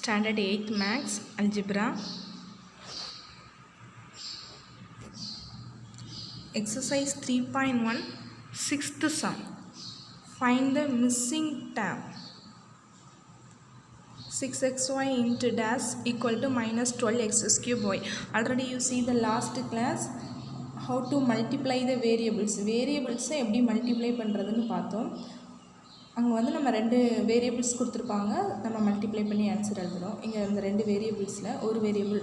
Standard 8th Maths Algebra Exercise 3.1 6th sum. Find the missing term. 6xy into dash equal to minus 12x cube y. Already you see the last class how to multiply the variables. Variables எப்படி multiply பண்ணுறதுன்னு பார்த்தோம். அங்கே வந்து நம்ம ரெண்டு variables கொடுத்துருப்பாங்க, நம்ம multiply பண்ணி ஆன்சர் எழுதுகிறோம். இங்கே இந்த ரெண்டு வேரியபிள்ஸில் ஒரு வேரியபிள்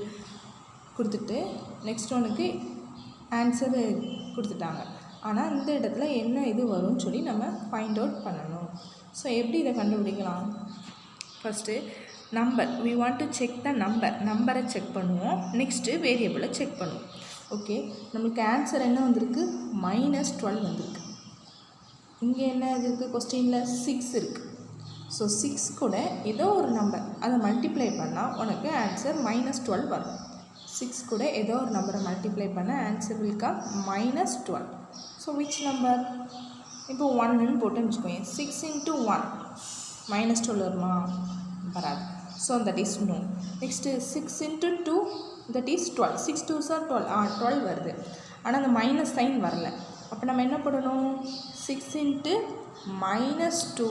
கொடுத்துட்டு நெக்ஸ்ட் ஒனுக்கு ஆன்சர் கொடுத்துட்டாங்க. ஆனால் இந்த இடத்துல என்ன இது வரும்னு சொல்லி நம்ம ஃபைண்ட் அவுட் பண்ணணும். ஸோ எப்படி இதை கண்டுபிடிக்கலாம்? First number, we want to check the நம்பரை செக் பண்ணுவோம். நெக்ஸ்ட்டு வேரியபிளை செக் பண்ணுவோம். ஓகே, நம்மளுக்கு ஆன்சர் என்ன வந்திருக்கு? -12 வந்திருக்கு. இங்கே என்ன இருக்குது? கொஸ்டினில் 6 இருக்குது. ஸோ 6 கூட ஏதோ ஒரு நம்பர் அதை மல்டிப்ளை பண்ணால் உனக்கு ஆன்சர் -12 வரும். 6 கூட ஏதோ ஒரு நம்பரை மல்டிப்ளை பண்ண ஆன்சர் வில்கா -12. So which number? இப்போ 1ன்னு போட்டுன்னு வச்சுக்கோங்க. 6 into 1 -12 வருமா? வராது. So that is no. Next 6 into 2 that is 12. 6 2s are 12 வருது. ஆனால் அந்த மைனஸ் சைன் வரல. அப்போ நம்ம என்ன போடணும்? 6 into -2.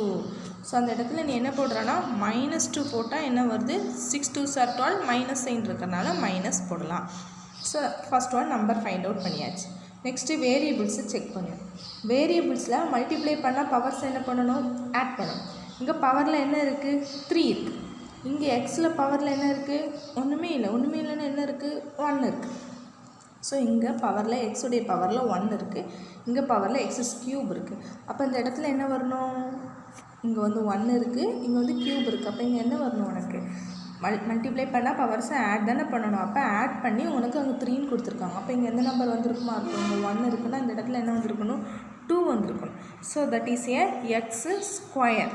ஸோ அந்த இடத்துல நீ என்ன போடுறன்னா -2 போட்டால் என்ன வருது? 6 2s are 12, மைனஸ் சைன் இருக்கிறனால மைனஸ் போடலாம். So first one number find out பண்ணியாச்சு. நெக்ஸ்ட்டு வேரியபிள்ஸை செக் பண்ணுவோம். வேரியபிள்ஸில் மல்டிப்ளை பண்ணால் பவர்ஸ் என்ன பண்ணணும்? ஆட் பண்ணணும். இங்கே பவரில் என்ன இருக்குது? 3 இருக்குது. இங்கே எக்ஸில் பவரில் என்ன இருக்குது? ஒன்றுமே இல்லைன்னா என்ன இருக்குது? 1 இருக்குது. ஸோ இங்கே பவரில் எக்ஸுடைய பவரில் 1 இருக்குது, இங்கே பவரில் எக்ஸஸ் க்யூப் இருக்குது. அப்போ இந்த இடத்துல என்ன வரணும்? இங்கே வந்து 1 இருக்குது, இங்கே வந்து க்யூப் இருக்குது. அப்போ இங்கே என்ன வரணும் உனக்கு? மல்டிப்ளை பண்ணால் பவர்ஸை ஆட் தானே பண்ணணும். அப்போ ஆட் பண்ணி உனக்கு அங்கே 3ன்னு கொடுத்துருக்காங்க. அப்போ இங்கே எந்த நம்பர் வந்திருக்குமா இருக்கும்? இங்கே 1 இருக்குன்னா இந்த இடத்துல என்ன வந்திருக்கணும்? 2 வந்திருக்கணும். So that is A x square.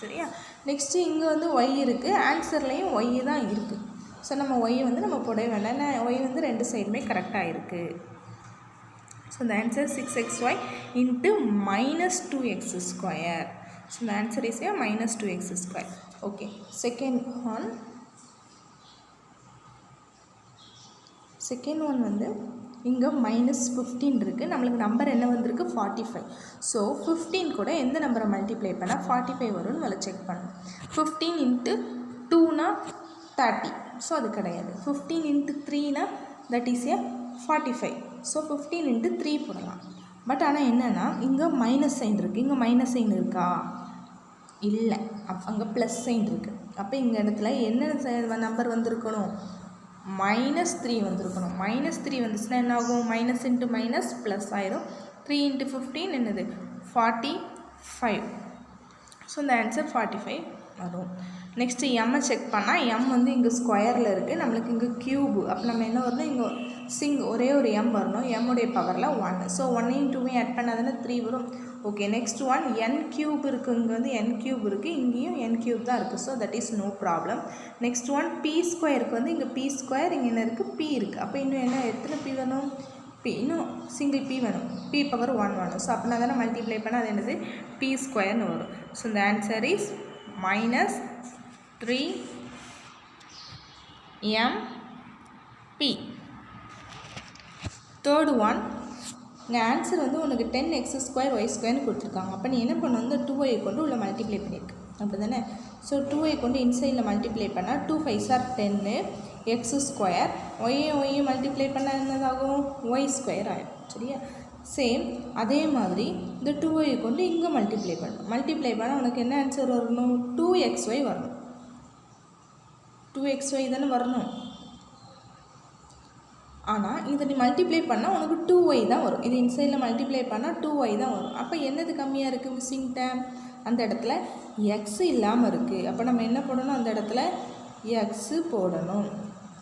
சரியா? நெக்ஸ்ட்டு இங்கே வந்து ஒய் இருக்குது, ஆன்சர்லேயும் ஒய் தான் இருக்குது. ஸோ நம்ம ஒய் வந்து நம்ம போடவே வேண்டாம். ஏன்னா ஒய் வந்து ரெண்டு சைடுமே கரெக்டாக இருக்குது. So the answer 6xy into -2x square. So the answer is a -2x square. Okay, second one வந்து இங்கே -15 இருக்குது. நம்மளுக்கு நம்பர் என்ன வந்திருக்கு? 45. ஸோ 15 கூட எந்த நம்பரை மல்டிப்ளை பண்ணால் 45 வரும்னு நம்ம செக் பண்ணணும். 15 into 2னா 30. ஸோ அது கிடையாது. 15 into 3னா that is a 45. So 15 into 3 போடலாம். பட் ஆனால் என்னென்னா இங்கே மைனஸ் சைன் இருக்குது. இங்கே மைனஸ் சைன் இருக்கா? இல்லை. அங்கே ப்ளஸ் சைன் இருக்குது. அப்போ இங்கே இடத்துல என்ன நம்பர் வந்திருக்கணும்? -3 வந்திருக்கணும். -3 வந்துச்சுன்னா என்ன ஆகும்? மைனஸ் இன்ட்டு மைனஸ் ப்ளஸ் ஆயிரும். 3 into 15 என்னது? 45. ஸோ இந்த ஆன்சர் 45 வரும். நெக்ஸ்ட்டு எம்மை செக் பண்ணால் எம் வந்து இங்கே ஸ்கொயரில் இருக்குது, நம்மளுக்கு இங்கே க்யூபு. அப்போ நம்ம என்ன வரணும்? இங்கே ஒரே ஒரு எம் வரணும். எம்முடைய பவரில் 1. ஸோ 1ஐயும் 2ஐயும் ஆட் பண்ணாதானே 3 வரும். ஓகே, நெக்ஸ்ட் ஒன் என் க்யூப் இருக்குது. இங்கே வந்து என் க்யூப் இருக்குது, இங்கேயும் என் க்யூப் தான் இருக்குது. So that is no problem. Next one b ஸ்கொயருக்கு வந்து இங்கே பி ஸ்கொயர், இங்கே என்ன இருக்குது? பி இருக்குது. அப்போ இன்னும் என்ன எத்தனை பி வேணும்? பி, இன்னும் சிங்கிள் பி வேணும். பி பவர் 1 வேணும். ஸோ அப்படின்னா தானே மல்டிப்ளை பண்ணால் அது என்னது? பி ஸ்கொயர்னு வரும். ஸோ இந்த answer is -3mp. Third one, இங்கே ஆன்சர் வந்து உனக்கு 10x ஸ்கொயர் ஒய் ஸ்கொயர்னு கொடுத்துருக்காங்க. அப்போ நீ என்ன பண்ண வந்து 2y கொண்டு உள்ள மல்டிப்ளை பண்ணியிருக்கு. அப்படி தானே? ஸோ 2y கொண்டு இன்சைடில் மல்டிப்ளை பண்ணால் 2 5s are 10 எக்ஸ் ஸ்கொயர். ஒய்யை மல்டிப்ளை பண்ணால் என்னதாகும்? ஒய் ஸ்கொயர் ஆகிடும். சரியா? சேம் அதே மாதிரி இந்த 2y கொண்டு இங்கே மல்டிப்ளை பண்ணணும். மல்டிப்ளை பண்ணால் உனக்கு என்ன ஆன்சர் வரணும்? 2xy வரணும். 2xy தானே வரணும். ஆனால் இதை நீ மல்டிப்ளை பண்ணால் உனக்கு 2y தான் வரும். இது இன்சைடில் மல்டிப்ளை பண்ணால் 2y தான் வரும். அப்போ என்னது கம்மியாக இருக்குது? Missing term. அந்த இடத்துல எக்ஸ் இல்லாமல் இருக்குது. அப்போ நம்ம என்ன போடணும்? அந்த இடத்துல எக்ஸு போடணும்.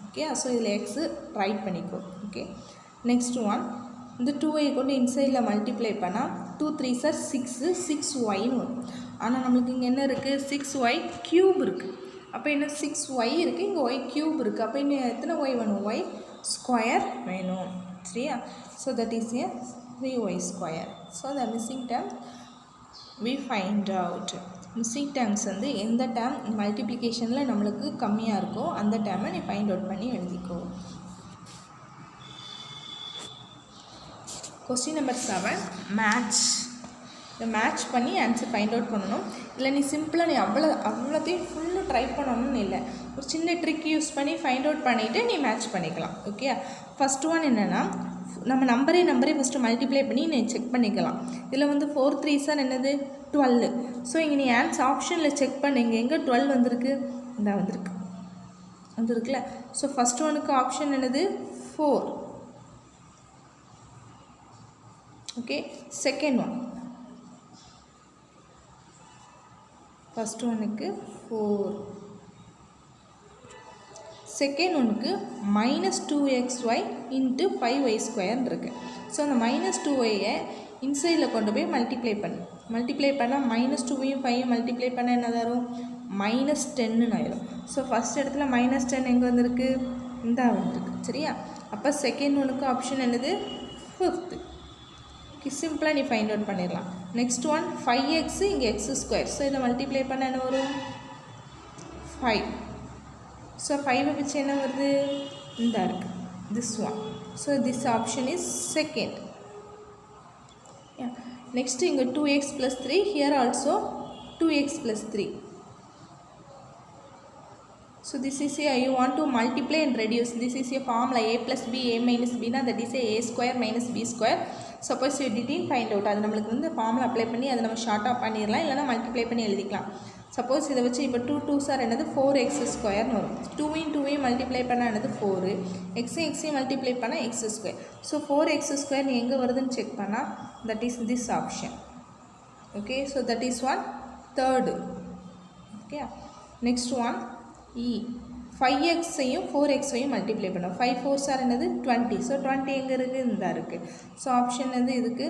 ஓகே, ஸோ இதில் எக்ஸு ரைட் பண்ணிக்கோ. ஓகே, நெக்ஸ்ட் ஒன், இந்த 2y கொண்டு இன்சைடில் மல்டிப்ளை பண்ணால் 2 3s are 6, 6yன்னு வரும். ஆனால் நம்மளுக்கு இங்கே என்ன இருக்குது? 6y க்யூப் இருக்குது. அப்போ என்ன? 6y இருக்குது, இங்கே y க்யூப் இருக்குது. அப்போ இன்னும் எத்தனை y வேணும்? y ஸ்கொயர் வேணும். சரியா? So that is A 3y square. So the missing term we find out. Missing terms வந்து எந்த டேர்ம் மல்டிப்ளிகேஷனில் நம்மளுக்கு கம்மியாக இருக்கோ அந்த டேர்மை நீ ஃபைண்ட் அவுட் பண்ணி எழுதிக்கோ. Question number 7 match. இதை மேட்ச் பண்ணி ஆன்சர் ஃபைண்ட் அவுட் பண்ணணும். இல்லை நீ சிம்பிளாக நீ அவ்வளோத்தையும் ஃபுல்லாக ட்ரை பண்ணணும்னு இல்லை, ஒரு சின்ன ட்ரிக் யூஸ் பண்ணி ஃபைண்ட் அவுட் பண்ணிவிட்டு நீ மேட்ச் பண்ணிக்கலாம். ஓகே, ஃபஸ்ட் ஒன் என்னென்னா நம்ம நம்பரே ஃபஸ்ட்டு மல்டிப்ளை பண்ணி நீ செக் பண்ணிக்கலாம். இதில் வந்து 4 3s என்னது 12. ஸோ இங்கே நீ ஆன்சர் ஆப்ஷனில் செக் பண்ணுங்க, எங்கே 12 வந்திருக்கு, இந்த வந்துருக்குல்ல. ஸோ ஃபஸ்ட் ஒனுக்கு ஆப்ஷன் என்னது 4. ஓகே, செகண்ட் ஒன் ஃபஸ்ட் ஒனுக்கு 4, செகண்ட் ஒனுக்கு -2xy × 5y² இருக்குது. ஸோ அந்த -2yயை இன்சைடில் கொண்டு போய் மல்டிப்ளை பண்ணால் -2வையும் 5ஐயும் மல்டிப்ளை பண்ணால் என்ன வரும், -10 ஆயிரும். ஸோ ஃபஸ்ட் இடத்துல -10 எங்கே வந்திருக்கு, இந்த வந்திருக்கு. சரியா, அப்போ செகண்ட் ஒனுக்கு ஆப்ஷன் என்னது 5th. சிம்பிளாக நீ ஃபைண்ட் அவுட் பண்ணிடலாம். நெக்ஸ்ட் ஒன் 5x இங்கே x². ஸோ இதை மல்டிப்ளை பண்ண என்ன வரும் 5. ஸோ 5 வச்சு என்ன வருது, இந்த இருக்குது this one. So this option is second. Next இங்கே 2x + 3, here also 2x + 3. So this is a, you want to multiply and reduce. This is a formula a plus b, a minus b na, that is a square minus b square. Suppose you didn't find out, அது நம்மளுக்கு வந்து formula apply பண்ணி அதை நம்ம ஷார்ட்டாக பண்ணிடலாம், இல்லைனா multiply பண்ணி எழுதிக்கலாம். சப்போஸ் இதை வச்சு இப்போ 2 2s என்னது 4x² வரும். 2வையும் 2வையும் மல்டிப்ளை பண்ணால் என்னது 4, எக்ஸையும் மல்டிப்ளை பண்ணால் x². ஸோ 4x² நீ எங்கே வருதுன்னு செக் பண்ணால் that is this option. Okay, so that is one third. Okay, next one E. 5xஐயும் 4xஐயும் மல்டிப்ளை பண்ணோம். 5 4s என்னது 20. ஸோ 20 எங்கே இருக்குது, இந்த இருக்குது. ஸோ ஆப்ஷன் வந்து இதுக்கு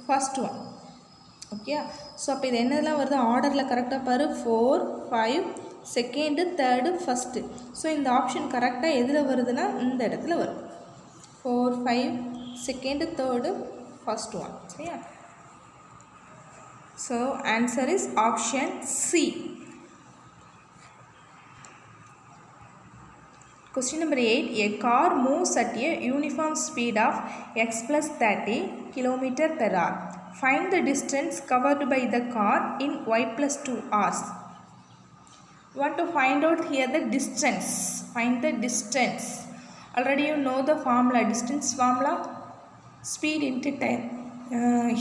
ஃபஸ்ட் ஒன். ஓகே, ஸோ அப்போ இது என்னதெல்லாம் வருது ஆர்டரில் கரெக்டாக பாரு, 4 5 செகண்டு தேர்டு ஃபஸ்ட்டு. ஸோ இந்த ஆப்ஷன் கரெக்டாக எதில் வருதுன்னா இந்த இடத்துல வரும், 4 5 செகண்டு தேர்டு ஃபஸ்ட் ஒன். சரியா, so answer is option C. Question number 8. A car moves at a uniform speed of x plus 30 km/h. Find the distance covered by the car in y plus 2 hours. You want to find out here the distance. Find the distance. Already you know the formula, distance formula, speed into time.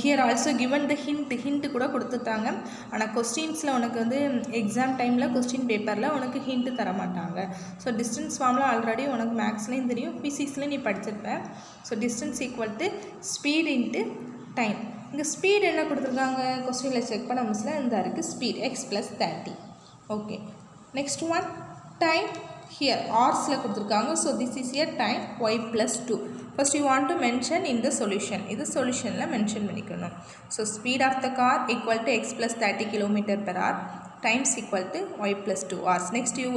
Here also given the hint கூட கொடுத்துட்டாங்க. ஆனால் கொஸ்டின்ஸில் உனக்கு வந்து exam டைமில் question பேப்பரில் உனக்கு hint தர மாட்டாங்க. ஸோ டிஸ்டன்ஸ் ஃபார்மில் ஆல்ரெடி உனக்கு மேக்ஸ்லேயும் தெரியும், ஃபிசிக்ஸ்லேயும் நீ படிச்சிருப்ப. So distance equal to speed into time. இங்கே ஸ்பீட் என்ன கொடுத்துருக்காங்க கொஸ்டினில் செக் பண்ண மிஸ்ல இந்த இருக்குது speed x + 30. Okay, next one time. Here ஹார்ஸில் கொடுத்துருக்காங்க. So this is a time y + 2. First you want to mention in the solution. இது solutionல mention பண்ணிக்கணும். So speed of the car equal to x plus 30 km/h, times equal to y plus 2 hours. Next you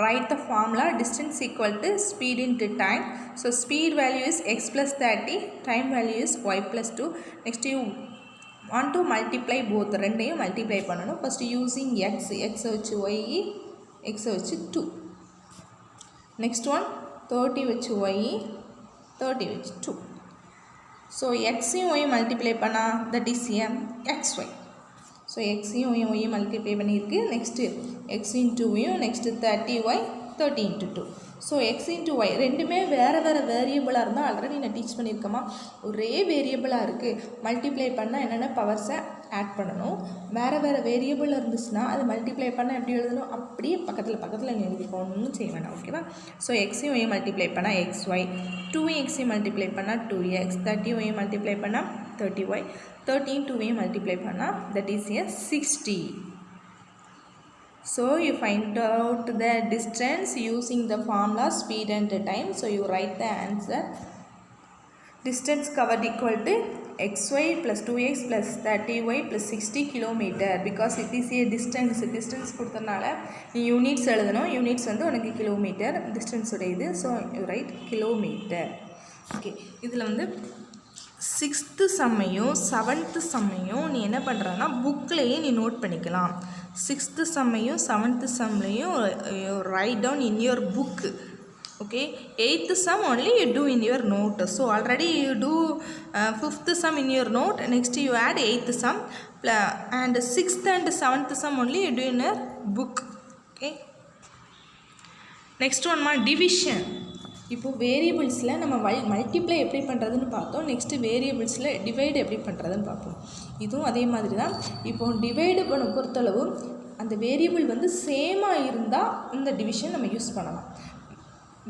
write the formula, distance equal to speed into time. So speed value is x plus 30, time value is y plus 2. Next you want to multiply both, ரெண்டையும் multiply பண்ணணும். First using x வச்சு y, x வச்சு 2. Next one 30 வச்சு y, 30 with 2. So xையும் y multiply பண்ணால் that is xy. So எக்ஸையும் ஒய்யும் multiply பண்ணியிருக்கு. Next x into y, next 30y, 30 into 2. So x into y ரெண்டுமே வேறு வேரியபிளாக இருந்தால் ஆல்ரெடி நான் டீச் பண்ணியிருக்கேம்மா. ஒரே வேரியபிளாக இருக்குது, மல்டிப்ளை பண்ணால் என்னென்ன பவர்ஸை ஆட் பண்ணணும். வேறு வேரியபிள் இருந்துச்சுன்னா அது மல்டிப்ளை பண்ணால் எப்படி எழுதணும், அப்படியே பக்கத்தில் நீ எழுதிக்கணும்னு செய்ய வேண்டாம். ஓகேவா? ஸோ எக்ஸையும் ஒய்யும் மல்டிப்ளை பண்ணால் xy, 2வையும் எக்ஸையும் மல்டிப்ளை பண்ணால் 2x, 30yையும் மல்டிப்ளை பண்ணால் 30y, 13 2வையும் மல்டிப்ளை பண்ணால் that is 60. So you find out the distance using the formula speed and time. So you write the answer. Distance covered equal to xy plus 2x plus 30y plus 60 kilometer. Because it is a distance கொடுத்தனால நீ units எழுதணும். Units வந்து உனக்கு kilometre distance உடையது. So you right kilometre. Okay, இதில் வந்து 6th சம்மையும் 7th சம்மையும் நீ என்ன பண்ணுறன்னா புக்லேயே நீ நோட் பண்ணிக்கலாம். 6th சம்மையும் 7th சம்லையும் write down in your book. Okay, 8th sum only you do in your note. So already you do 5th sum in your note, next you add 8th sum and 6th and 7th sum only you do in your book. Okay, next one division. இப்போ வேரியபிள்ஸில் நம்ம multiply எப்படி பண்ணுறதுன்னு பார்த்தோம். Next வேரியபிள்ஸில் divide எப்படி பண்ணுறதுன்னு பார்ப்போம். இதுவும் அதே மாதிரி தான். இப்போ டிவைடு பண்ண பொறுத்தளவு அந்த வேரியபிள் வந்து சேமாக இருந்தால் இந்த டிவிஷன் நம்ம யூஸ் பண்ணலாம்.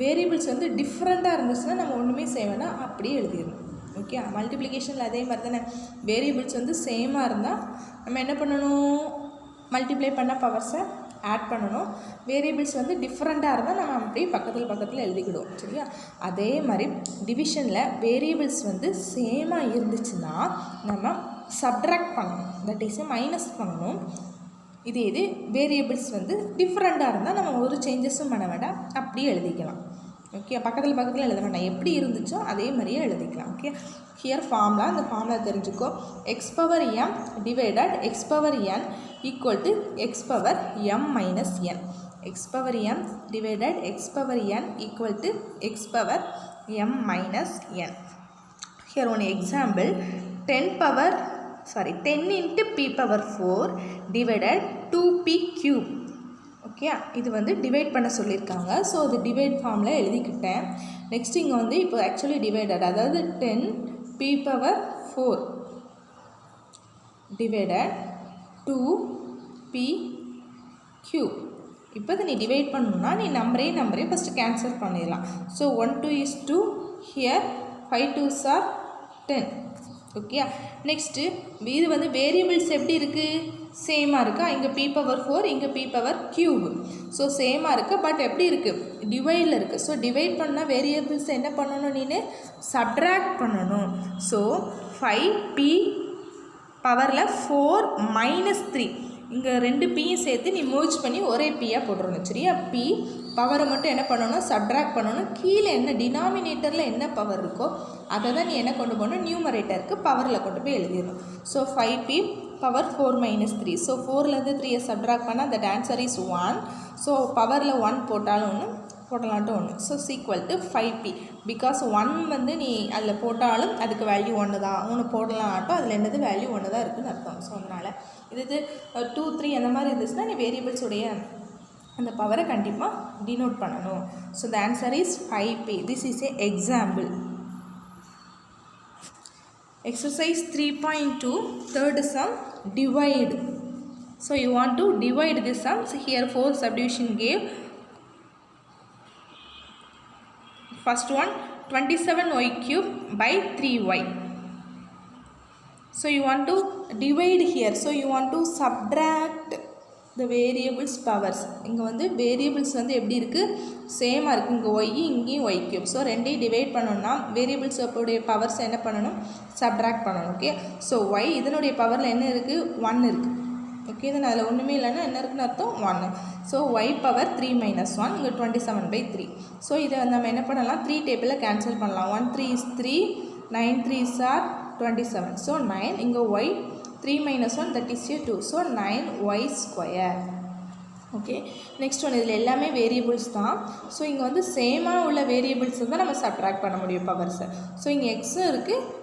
வேரியபிள்ஸ் வந்து டிஃப்ரெண்ட்டாக இருந்துச்சுன்னா நம்ம ஒன்றுமே செய்ய வேணாம், அப்படியே எழுதிடணும். ஓகே, மல்டிப்ளிகேஷனில் அதே மாதிரி தானே. வேரியபிள்ஸ் வந்து சேமாக இருந்தால் நம்ம என்ன பண்ணணும், மல்டிப்ளை பண்ண பவர்ஸை ஆட் பண்ணணும். வேரியபிள்ஸ் வந்து டிஃப்ரெண்ட்டாக இருந்தால் நம்ம அப்படியே பக்கத்தில் எழுதிக்கிடுவோம். சரியா, அதே மாதிரி டிவிஷனில் வேரியபிள்ஸ் வந்து சேமாக இருந்துச்சுன்னா நம்ம சப்ட்ராக்ட் பண்ணணும், தட் இஸ் மைனஸ் பண்ணணும். இது வேரியபிள்ஸ் வந்து டிஃப்ரெண்ட்டாக இருந்தால் நம்ம ஒரு சேஞ்சஸும் பண்ண வேண்டாம், அப்படியே எழுதிக்கலாம். ஓகே, பக்கத்தில் எழுத வேண்டாம், எப்படி இருந்துச்சோ அதே மாதிரியே எழுதிக்கலாம். ஓகே, ஹியர் ஃபார்முலா, இந்த ஃபார்முலா தெரிஞ்சுக்கோ. X power M divided X power n equal to X power M minus n. X power M divided X power n equal to X power M minus n. Here one example, 10 into p power 4 divided 2p cube. Okay, இது வந்து divide பண்ண சொல்லியிருக்காங்க. So அது divide ஃபார்மில் எழுதிக்கிட்டேன். Next இங்கே வந்து இப்போ actually divided, அதாவது 10p power 4 divided 2p cube. இப்போ இதை நீ டிவைட் பண்ணணுன்னா நீ நம்பரே ஃபஸ்ட்டு கேன்சல் பண்ணிடலாம். So 1 2 is 2, here 5 2s are 10. Okay, next இது வந்து வேரியபிள்ஸ் எப்படி இருக்குது, சேமாக இருக்கா. இங்கே p பவர் 4, இங்கே p பவர் க்யூப். ஸோ சேமாக இருக்குது, பட் எப்படி இருக்குது, டிவைடில் இருக்குது. ஸோ டிவைட் பண்ணால் வேரியபிள்ஸ் என்ன பண்ணணும், நீ சப்ட்ராக்ட் பண்ணணும். ஸோ 5p பவரில் 4 மைனஸ் 3, இங்கே 2 pயும் சேர்த்து நீ மர்ஜ் பண்ணி ஒரே pயாக போட்டுடணும். சரியா, p பவரை மட்டும் என்ன பண்ணணும், சப்ட்ராக்ட் பண்ணணும். கீழே என்ன டினாமினேட்டரில் என்ன பவர் இருக்கோ அதை தான் நீ என்ன கொண்டு போகணும், நியூமரேட்டருக்கு பவரில் கொண்டு போய் எழுதிடணும். So 5p power 4 minus 3. So 4லேருந்து 3யை சப்ட்ராக்ட் பண்ணால் தட் ஆன்சர் இஸ் 1. ஸோ பவரில் 1 போட்டாலும் ஒன்று, போட்டலான்ட்டு ஒன்று. So sequel to 5p. Because 1 வந்து நீ அதில் போட்டாலும் அதுக்கு வேல்யூ 1 தான், ஒன்று போடலான்ட்டும் அதில் என்னது வேல்யூ 1 தான் இருக்குதுன்னு அர்த்தம். ஸோ அதனால் இது 2 3 அந்த மாதிரி இருந்துச்சுன்னா நீ வேரியபிள்ஸுடைய அந்த பவரை கண்டிப்பாக டினோட் பண்ணணும். So the answer is 5p. This is a example. Exercise 3.2, third sum, divide. So you want to divide this sum. So here 4 subdivision gave. First one, 27y cube by 3y. So you want to divide here. So you want to subtract the variables powers. இங்கே வந்து variables வந்து எப்படி இருக்குது, சேமாக இருக்குது. இங்கே Y, இங்கேயும் Y cube. So ரெண்டையும் டிவைட் பண்ணணும்னா வேரியபிள்ஸ் அப்போடைய பவர்ஸ் என்ன பண்ணணும், சப்ட்ராக்ட் பண்ணணும். ஓகே, ஸோ ஒய் இதனுடைய பவரில் என்ன இருக்குது, 1 இருக்குது. ஓகே, இது அதில் ஒன்றுமே இல்லைன்னா என்ன இருக்குன்னு அர்த்தம், 1. ஸோ ஒய் பவர் 3 மைனஸ் 1, இங்கே 27/3. ஸோ இதை நம்ம என்ன பண்ணலாம், 3 டேபிளில் கேன்சல் பண்ணலாம். 1 3 is 3, 9 3s are 27. ஸோ 9, இங்கே y 3 minus 1, that is 2. So 9y square. Okay, next one, இதில் எல்லாமே வேரியபிள்ஸ் தான். ஸோ இங்கே வந்து சேமாக உள்ள வேரியபிள்ஸ் தான் நம்ம சப்ட்ராக்ட் பண்ண முடியும் பவர்ஸை. ஸோ இங்கே எக்ஸும் இருக்குது,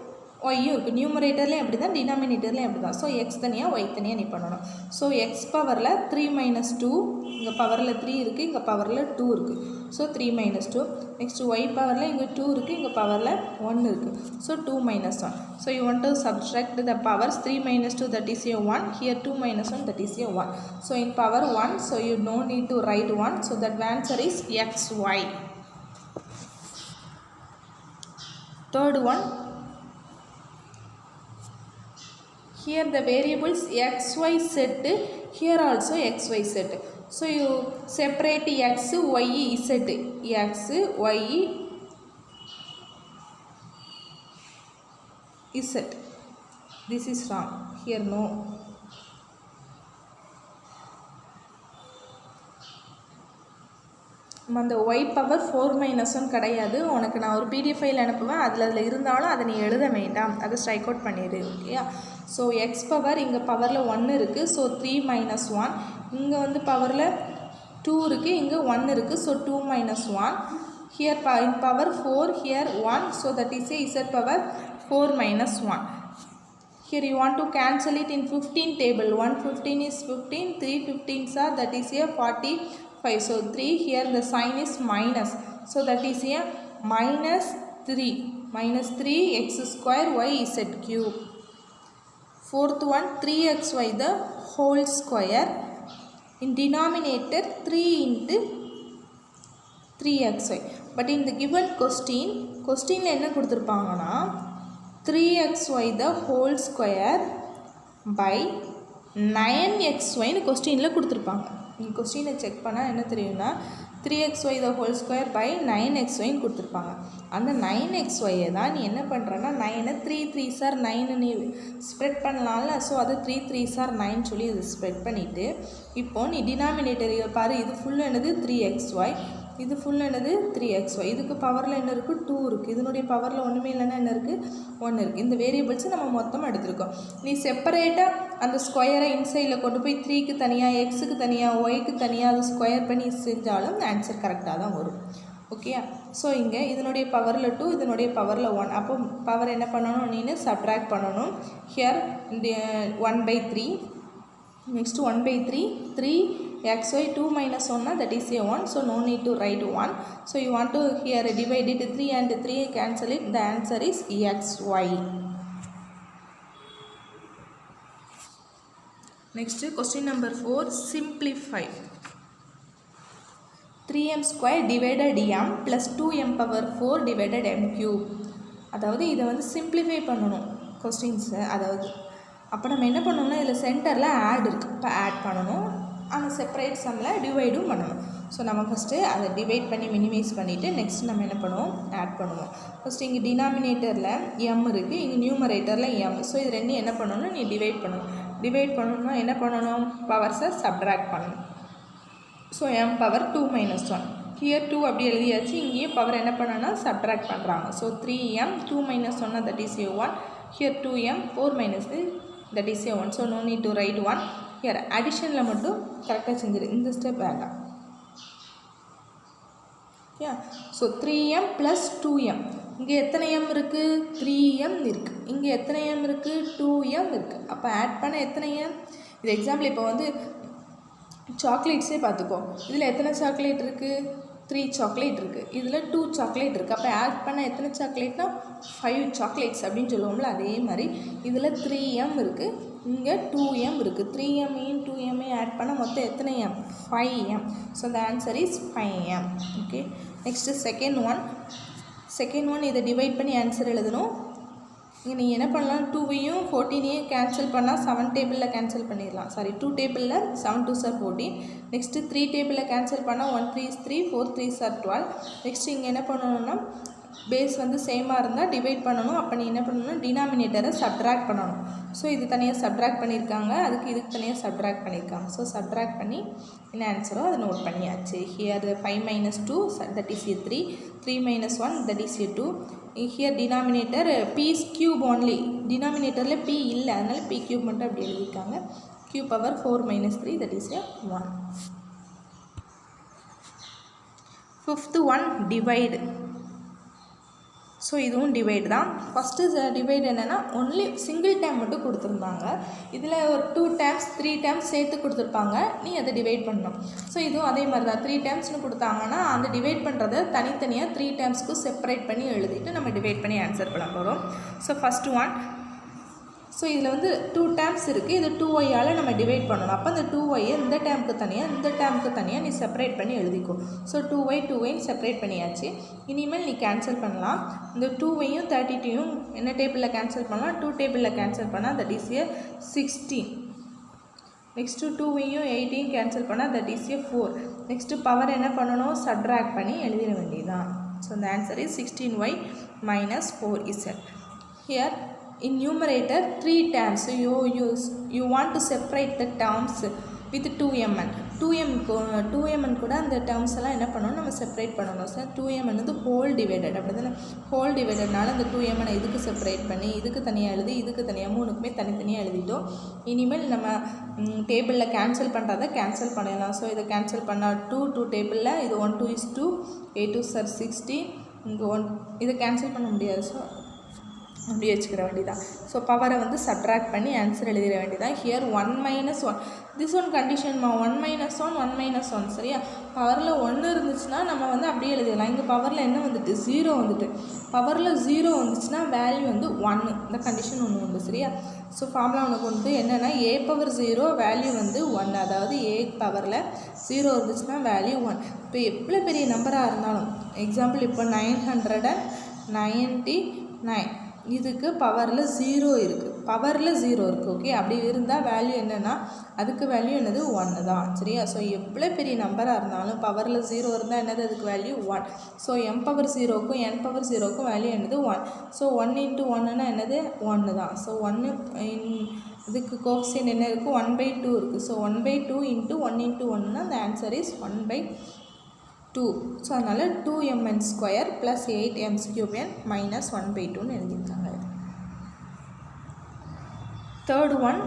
ஒய்யும் இருக்குது. நியூமரேட்டர்லேயும் அப்படி தான், டினாமினேட்டர்லேயும் அப்படி தான். ஸோ எக்ஸ் தனியாக ஒய் தனியாக நீ பண்ணணும். ஸோ எக்ஸ் பவரில் 3 minus 2, இங்கே பவரில் 3 இருக்குது, இங்கே பவரில் 2 இருக்குது. So 3 minus 2. நெக்ஸ்ட் ஒய் பவரில் இங்கே 2 இருக்குது, இங்கே பவரில் 1 இருக்குது. So 2 minus 1. So you want to subtract the powers. 3 minus 2, that is a 1. Here 2 minus 1, that is a 1. So in power 1, so you no need to write 1. So that answer is xy. Third one, here the variables xy set, here also xy set. So you separate x, y, z. X, y, z. This is wrong. Here no. அந்த y power 4 minus 1 கிடையாது. உனக்கு நான் ஒரு PDF file அனுப்புவேன், அதில் இருந்தாலும் அதை நீ எழுத வேண்டாம், அதை ஸ்ட்ரைக் அவுட் பண்ணிடு. ஓகேயா? ஸோ எக்ஸ் பவர் இங்கே பவரில் 1 இருக்குது. So 3 minus 1. இங்கே வந்து பவரில் 2 இருக்குது, இங்கே 1 இருக்குது. So 2 minus 1. Here in power 4, here 1. So that is a z power 4 minus 1. Here you want to cancel it in 15 table. 1 15 is 15, 3 15s are, that is a 45. So 3, here the sign is minus. So that is a minus 3. Minus 3 x square y z cube. Fourth one, 3xy the whole square. In denominator 3 into 3xy. But in the given question என்ன கொடுத்துருப்பாங்கன்னா 3xy the whole square by 9xy னு கொஸ்டினில் கொடுத்துருப்பாங்க. நீங்கள் கொஸ்டினை check பண்ணால் என்ன தெரியும்னா 3xy the whole square by 9xy னு கொடுத்துருப்பாங்க. அந்த 9xyயை தான் நீ என்ன பண்ணுறன்னா 9 3 3s are 9 நீ ஸ்ப்ரெட் பண்ணலாம்ல. ஸோ அது 3 3s are 9 சொல்லி அது ஸ்ப்ரெட் பண்ணிவிட்டு இப்போது நீ டினாமினேட்டர் பாரு, இது ஃபுல் என்னது 3xy, இது ஃபுல் என்னது 3xy. இதுக்கு பவரில் என்ன இருக்குது 2 இருக்குது. இதனுடைய பவரில் ஒன்றுமே இல்லைன்னா என்ன இருக்குது 1 இருக்குது. இந்த வேரியபிள்ஸை நம்ம மொத்தமாக எடுத்துருக்கோம். நீ செப்பரேட்டாக அந்த ஸ்கொயரை இன்சைடில் கொண்டு போய் 3க்கு தனியாக, எக்ஸுக்கு தனியாக, ஒய்க்கு தனியாக அது ஸ்கொயர் பண்ணி செஞ்சாலும் ஆன்சர் கரெக்டாக தான் வரும். ஓகேயா? ஸோ இங்கே இதனுடைய பவரில் 2, இதனுடைய பவரில் 1. அப்போ பவர் என்ன பண்ணணும், நீனு சப்ட்ராக்ட் பண்ணணும். Here 1/3. Next 1/3, 3xy 2 minus 1, that is a 1. So no need to write 1. So you want to here divide it 3 and 3 cancel it. The answer is xy. Next question number 4, simplify. 3m square divided m plus 2m power 4 divided m cube. அதாவது இதை வந்து simplify பண்ணணும் கொஸ்டின்ஸை. அதாவது அப்போ நம்ம என்ன பண்ணணும்னா இதில் சென்டரில் ஆட் இருக்குது, இப்போ ஆட் பண்ணணும். அந்த செப்பரேட் சம்மில் டிவைடும் பண்ணணும். ஸோ நம்ம ஃபஸ்ட்டு அதை டிவைட் பண்ணி மினிமைஸ் பண்ணிவிட்டு நெக்ஸ்ட் நம்ம என்ன பண்ணுவோம், ஆட் பண்ணுவோம். ஃபஸ்ட்டு இங்கே டினாமினேட்டரில் எம் இருக்குது, இங்கே நியூமரேட்டரில் எம். ஸோ இது ரெண்டும் என்ன பண்ணணும், நீ டிவைட் பண்ணணும். டிவைட் பண்ணணும்னா என்ன பண்ணணும், பவர்ஸை சப்ட்ராக்ட் பண்ணணும். So m power 2 minus 1. Here 2 அப்படி எழுதியாச்சு. இங்கேயே பவர் என்ன பண்ணணும்னா சப்ட்ராக்ட் பண்ணுறாங்க. So 3m 2 minus 1, that is a 1. Here 2m 4 minus 3, that is a 1. So no need to write 1. Here அடிஷனில் மட்டும் கரெக்டாக செஞ்சிரு, இந்த ஸ்டெப் வேண்டாம். ஓகே? So 3m + 2m. இங்கே எத்தனை m இருக்குது, 3m இருக்குது. இங்கே எத்தனை m இருக்குது, 2m இருக்குது. அப்போ ஆட் பண்ண எத்தனை m? இது எக்ஸாம்பிள் இப்போ வந்து சாக்லேட்ஸே பார்த்துக்கோ. இதில் எத்தனை சாக்லேட் இருக்குது, 3 சாக்லேட் இருக்குது. இதில் 2 சாக்லேட் இருக்குது. அப்போ ஆட் பண்ண எத்தனை சாக்லேட்னா 5 சாக்லேட்ஸ் அப்படின்னு சொல்லுவோம்ல. அதே மாதிரி இதில் 3m இருக்குது, இங்கே 2m இருக்குது. 3m 2m ஆட் பண்ண மொத்தம் எத்தனை m, 5m. So the answer is 5m. Okay? Next second one இதை டிவைட் பண்ணி ஆன்சர் எழுதணும். இங்கே நீங்கள் என்ன பண்ணலாம், 2வையும் 14ஐயும் கேன்சல் பண்ணால் 7 டேபிளில் கேன்சல் பண்ணிடலாம். சாரி, 2 டேபிளில் 7 2s are 14. நெக்ஸ்ட்டு 3 டேபிளில் கேன்சல் பண்ணால் 1 3s 3, 4 3s are 12. நெக்ஸ்ட்டு இங்கே என்ன பண்ணணும்னா பேஸ் வந்து சேமாக இருந்தால் டிவைட் பண்ணணும். அப்போ நீ என்ன பண்ணணும்னா டினாமினேட்டரை சப்ட்ராக்ட் பண்ணணும். ஸோ இது தனியாக சப்ட்ராக்ட் பண்ணியிருக்காங்க, இதுக்கு தனியாக சப்ட்ராக்ட் பண்ணியிருக்காங்க. ஸோ சப்ட்ராக்ட் பண்ணி என்ன ஆன்சரோ அதை நோட் பண்ணியாச்சு. Here 5 minus 2, that is a 3. 3 minus 1, that is a 2. Here denominator p is cube only. Denominatorல p இல்லை, அதனால p cube மட்டும் அப்படி எழுதியிருக்காங்க. q power 4 minus 3, that is a 1. Fifth one, divide. So இதுவும் டிவைட் தான். ஃபஸ்ட்டு டிவைட் என்னென்னா only single time மட்டும் கொடுத்துருந்தாங்க. இதில் ஒரு 2 times 3 times சேர்த்து கொடுத்துருப்பாங்க, நீ அதை டிவைட் பண்ணணும். ஸோ இதுவும் அதே மாதிரி தான். 3 timesனு கொடுத்தாங்கன்னா அந்த டிவைட் பண்ணுறதை தனித்தனியாக 3 timesக்கு செப்பரேட் பண்ணி எழுதிட்டு நம்ம டிவைட் பண்ணி ஆன்சர் பண்ண போகிறோம். ஸோ ஃபஸ்ட்டு ஒன், ஸோ இதில் வந்து 2 times இருக்குது, இது 2yஆல் நம்ம டிவைட் பண்ணணும். அப்போ அந்த 2yயை இந்த டேமுக்கு தனியாக இந்த டேமுக்கு தனியாக நீ செப்பரேட் பண்ணி எழுதிக்கும். ஸோ 2y செப்பரேட் பண்ணியாச்சு. இனிமேல் நீ கேன்சல் பண்ணலாம். இந்த 2yயும் 32யும் என்ன டேபிளில் கேன்சல் பண்ணலாம், 2 டேபிளில் கேன்சல் பண்ணால் தட் இஸ் ஏ 16. நெக்ஸ்ட்டு 2yயும் 8யும் கேன்சல் பண்ணால் that is a 4. Next power என்ன பண்ணணும், சப்ட்ராக்ட் பண்ணி எழுதிட வேண்டியதுதான். So the answer is 16y minus 4z. Here in numerator 3 terms, so you want to separate the terms with 2mn 2mn கூட அந்த டேர்ம்ஸ் எல்லாம் என்ன பண்ணணும், நம்ம செப்பரேட் பண்ணணும் சார். 2mn வந்து ஹோல் டிவைடட், அப்படி தானே? ஹோல் டிவைடட்னால அந்த 2mn இதுக்கு செப்பரேட் பண்ணி இதுக்கு தனியாக எழுதி இதுக்கு தனியாக மூணுக்குமே தனித்தனியாக எழுதிட்டோம். இனிமேல் நம்ம டேபிளில் கேன்சல் பண்ணுறதை கேன்சல் பண்ணிடலாம். ஸோ இதை கேன்சல் பண்ணால் 2 டேபிளில் இது 1 2 is 2, 8 2 are 16, இங்கே 1 இதை கேன்சல் பண்ண முடியாது. ஸோ அப்படி வச்சுக்கிற வேண்டியதான். ஸோ பவரை வந்து சப்ட்ராக்ட் பண்ணி ஆன்சர் எழுதிட வேண்டியதான். ஹியர் 1 - 1 திஸ் ஒன் கண்டிஷன்மா 1 - 1 1 - 1 சரியா? பவரில் 1 இருந்துச்சுன்னா நம்ம வந்து அப்படியே எழுதிடலாம். இங்கே பவரில் என்ன வந்துட்டு 0 வந்துட்டு. பவரில் 0 வந்துச்சுன்னா வேல்யூ வந்து 1, இந்த கண்டிஷன் ஒன்று உண்டு சரியா? ஸோ ஃபார்முலா உனக்கு வந்து என்னென்னா a⁻0 வேல்யூ வந்து 1, அதாவது a பவரில் 0 இருந்துச்சுன்னா வேல்யூ 1. இப்போ எவ்வளோ பெரிய நம்பராக இருந்தாலும், எக்ஸாம்பிள் இப்போ 999 இதுக்கு பவரில் 0 இருக்குது, பவரில் 0 இருக்குது. ஓகே, அப்படி இருந்தால் வேல்யூ என்னென்னா அதுக்கு வேல்யூ என்னது 1 தான் சரியா? ஸோ எவ்வளோ பெரிய நம்பராக இருந்தாலும் பவரில் 0 இருந்தால் என்னது அதுக்கு வேல்யூ 1. ஸோ m⁻0க்கும் n⁻0க்கும் வேல்யூ என்னது 1. ஸோ 1 × 1ன்னா என்னது 1 தான். ஸோ 1 இதுக்கு கோஎஃபிஷியன்ட் என்ன இருக்குது 1/2 இருக்குது. So 1/2 × 1 × 1ன்னா the answer is 1/2. So அதனால் 2mn² + 8m³ - 1/2ன்னு எழுதியிருக்காங்க. தேர்ட் ஒன்,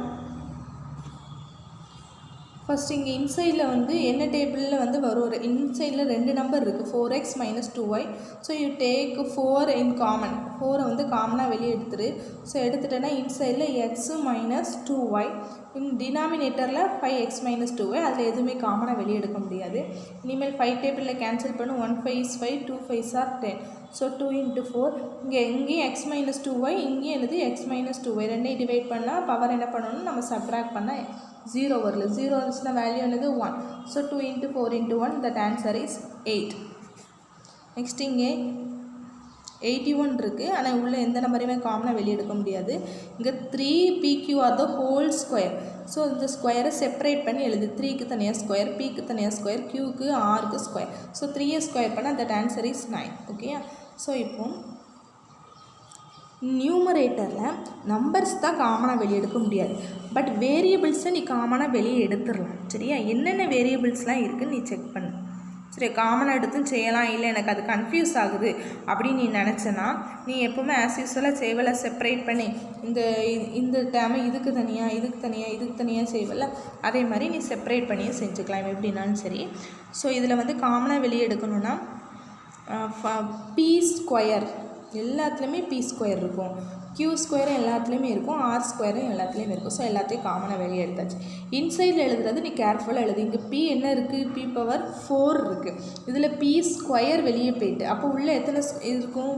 ஃபஸ்ட் இங்கே இன்சைடில் வந்து என்ன டேபிளில் வந்து வரும், இன்சைடில் 2 நம்பர் இருக்குது 4x - 2y. So you take 4 in common, 4 வந்து காமனாக வெளியே எடுத்துரு. ஸோ எடுத்துட்டேன்னா இன்சைடில் x - 2y, இன் டினாமினேட்டரில் 5x - 2y, அதில் எதுவுமே காமனாக வெளியே எடுக்க முடியாது. இனிமேல் 5 டேபிளில் கேன்சல் பண்ணு. 1 5 is 5, 2 5 are 10. ஸோ 2 × 4, இங்கேயும் x - 2y, இங்கேயும் என்னது x - 2y, ரெண்டையும் டிவைட் பண்ணால் பவர் என்ன பண்ணணும், நம்ம சப்ட்ராக்ட் பண்ணால் 0 வரல. 0 இருந்துச்சுன்னா வேல்யூ என்னது 1. So 2 × 4 × 1, that answer is 8. Next இங்கே 81 இருக்குது, ஆனால் உள்ளே எந்த நம்பரையுமே காமனாக வெளியே எடுக்க முடியாது. இங்கே 3pq are the whole square. So இந்த ஸ்கொயரை செப்பரேட் பண்ணி எழுது. 3க்கு தனியாக ஸ்கொயர், pக்கு தனியாக ஸ்கொயர், qக்கு rக்கு ஸ்கொயர். ஸோ 3 ஸ்கொயர் பண்ணால் that answer is 9. ஓகேயா? ஸோ இப்போ நியூமரேட்டரில் நம்பர்ஸ் தான் காமனாக வெளியே எடுக்க முடியாது, பட் வேரியபிள்ஸை நீ காமனாக வெளியே எடுத்துடலாம் சரியா? என்னென்ன வேரியபிள்ஸ்லாம் இருக்குதுன்னு நீ செக் பண்ணு சரி. காமனாக எடுத்தும் செய்யலாம், இல்லை எனக்கு அது கன்ஃபியூஸ் ஆகுது அப்படின்னு நீ நினச்சனா நீ எப்போவுமே ஆஸ் யூஸ்வலாக செய்வல செப்பரேட் பண்ணி இந்த டேமை இதுக்கு தனியாக இதுக்கு தனியாக இதுக்கு தனியாக செய்வல, அதே மாதிரி நீ செப்பரேட் பண்ணியே செஞ்சுக்கலாம் எப்படின்னாலும் சரி. ஸோ இதில் வந்து காமனாக வெளியே எடுக்கணுன்னா p² எல்லாத்துலேயுமே p² இருக்கும், q² எல்லாத்துலேயுமே இருக்கும், r² எல்லாத்துலேயுமே இருக்கும். ஸோ எல்லாத்தையும் காமனாக வெளியே எடுத்தாச்சு. இன்சைடில் எழுதுறது நீ கேர்ஃபுல்லாக எழுது. இங்கே p என்ன இருக்குது, p⁻4 இருக்குது. இதில் p² வெளியே போயிட்டு அப்போ உள்ளே எத்தனை இருக்கும்,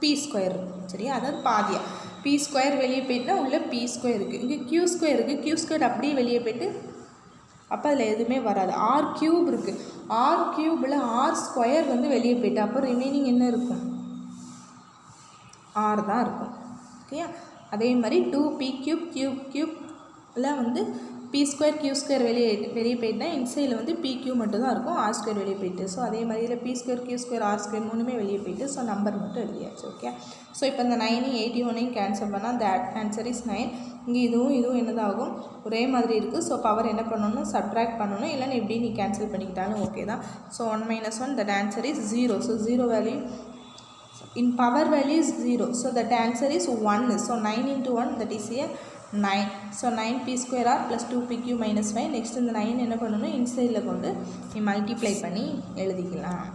p² இருக்கும் சரியா? அதாவது பாதியா p² வெளியே போயிட்டுனா உள்ளே p² இருக்குது. இங்கே q² இருக்குது, q² அப்படியே வெளியே போயிட்டு அப்போ அதில் எதுவுமே வராது. r³ இருக்குது, r³ r² வந்து வெளியே போயிட்டு அப்போ ரிமைனிங் என்ன இருக்கும், r தான் இருக்கும். ஓகே, அதே மாதிரி 2p³ q³ வந்து p² q² வெளியே போயிட்டுனா இன்சைடில் வந்து pq மட்டும் தான் இருக்கும், r² வெளியே போயிட்டு. ஸோ அதே மாதிரி இதில் p² q² r² மூணுமே வெளியே போயிட்டு. ஸோ நம்பர் மட்டும் எழுதியாச்சு. ஓகே, ஸோ இப்போ இந்த 9 81 கேன்சல் பண்ணால் the answer is 9. இங்கே இதுவும் என்னதாகும், ஒரே மாதிரி இருக்குது. ஸோ பவர் என்ன பண்ணணும், சப்ட்ராக்ட் பண்ணணும், இல்லைன்னா எப்படி நீ கேன்சல் பண்ணிக்கிட்டாலும் ஓகே தான். So 1 - 1 that answer is 0. So 0 value in power value is 0. So that answer is 1. So 9 × 1 that is a 9. So 9p² r plus 2pq - 5. Next இந்த 9 என்ன பண்ணணும், இன்சைடில் கொண்டு நீ மல்டிப்ளை பண்ணி எழுதிக்கலாம்.